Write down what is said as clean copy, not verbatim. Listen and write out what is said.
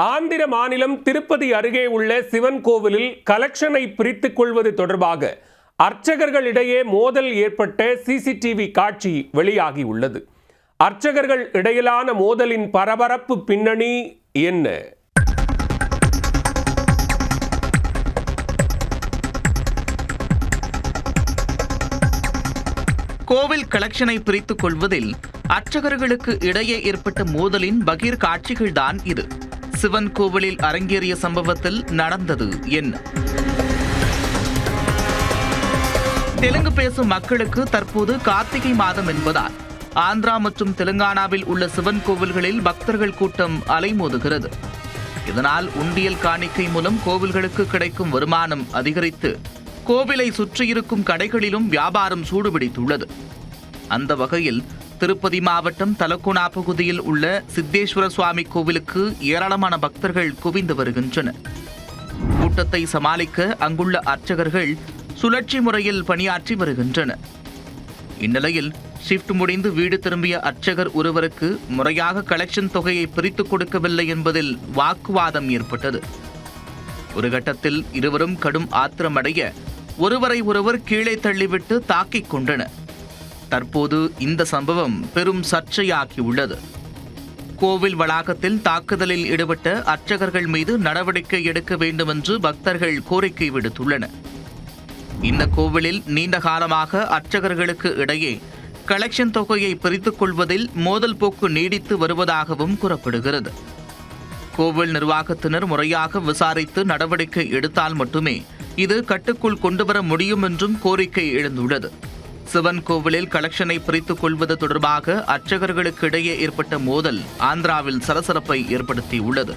ஆந்திர மாநிலம் திருப்பதி அருகே உள்ள சிவன் கோவிலில் கலெக்ஷனை பிரித்துக் கொள்வது தொடர்பாக அர்ச்சகர்களிடையே மோதல் ஏற்பட்ட சிசிடிவி காட்சி வெளியாகியுள்ளது. அர்ச்சகர்கள் இடையிலான மோதலின் பரபரப்பு பின்னணி என்ன? கோவில் கலெக்ஷனை பிரித்துக் கொள்வதில் அர்ச்சகர்களுக்கு இடையே ஏற்பட்ட மோதலின் பகீர் காட்சிகள்தான் இது. சிவன் கோவிலில் அரங்கேறிய சம்பவத்தில் நடந்தது என்ன? தெலுங்கு பேசும் மக்களுக்கு தற்போது கார்த்திகை மாதம் என்பதால் ஆந்திரா மற்றும் தெலுங்கானாவில் உள்ள சிவன் கோவில்களில் பக்தர்கள் கூட்டம் அலைமோதுகிறது. இதனால் உண்டியல் காணிக்கை மூலம் கோவில்களுக்கு கிடைக்கும் வருமானம் அதிகரித்து கோவிலை சுற்றியிருக்கும் கடைகளிலும் வியாபாரம் சூடுபிடித்துள்ளது. அந்த வகையில் திருப்பதி மாவட்டம் தலக்கோனா பகுதியில் உள்ள சித்தேஸ்வர சுவாமி கோவிலுக்கு ஏராளமான பக்தர்கள் குவிந்து வருகின்றனர். கூட்டத்தை சமாளிக்க அங்குள்ள அர்ச்சகர்கள் சுழற்சி முறையில் பணியாற்றி வருகின்றனர். இந்நிலையில் ஷிப்ட் முடிந்து வீடு திரும்பிய அர்ச்சகர் ஒருவருக்கு முறையாக கலெக்ஷன் தொகையை பிரித்துக் கொடுக்கவில்லை என்பதில் வாக்குவாதம் ஏற்பட்டது. ஒரு கட்டத்தில் இருவரும் கடும் ஆத்திரமடைய ஒருவரை ஒருவர் கீழே தள்ளிவிட்டு தாக்கிக் கொண்டனர். தற்போது இந்த சம்பவம் பெரும் சர்ச்சையாகியுள்ளது. கோவில் வளாகத்தில் தாக்குதலில் ஈடுபட்ட அர்ச்சகர்கள் மீது நடவடிக்கை எடுக்க வேண்டும் என்று பக்தர்கள் கோரிக்கை விடுத்துள்ளனர். இந்த கோவிலில் நீண்ட காலமாக அர்ச்சகர்களுக்கு இடையே கலெக்ஷன் தொகையை பிரித்துக் கொள்வதில் மோதல் போக்கு நீடித்து வருவதாகவும் கூறப்படுகிறது. கோவில் நிர்வாகத்தினர் முறையாக விசாரித்து நடவடிக்கை எடுத்தால் மட்டுமே இது கட்டுக்குள் கொண்டுவர முடியும் என்றும் கோரிக்கை எழுந்துள்ளது. சிவன் கோவிலில் கலெக்ஷனை பிரித்துக் கொள்வது தொடர்பாக அர்ச்சகர்களுக்கு இடையே ஏற்பட்ட மோதல் ஆந்திராவில் சலசலப்பை ஏற்படுத்தியுள்ளது.